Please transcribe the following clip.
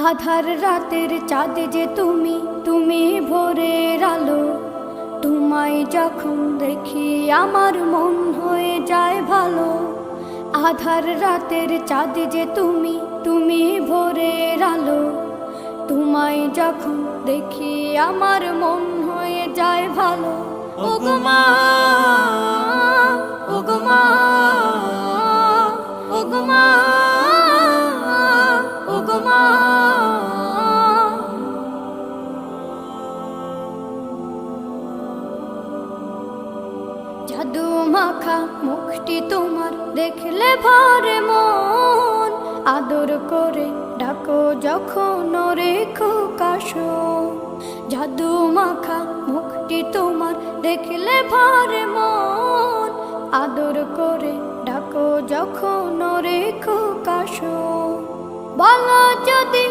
আধার রাতের চাঁদ যে তুমি, তুমি ভোরের আলো। তোমায় যখন দেখি আমার মন হয়ে যায় ভালো। আধার রাতের চাঁদ যে তুমি, তুমি ভোরের আলো। তোমায় যখন দেখি আমার মন হয়ে যায় ভালো। ওগো মা, ওগো মা, ওগো মা, ওগো মা। জাদু মাখা মুখটি তোমার দেখলে ভরে মন। আদর করে ডাকো যখন রেখো কাশো। জাদু মাখা মুখটি তোমার দেখলে ভরে মন। আদর করে ডাকো যখন রেখো কাশো। বলো যদি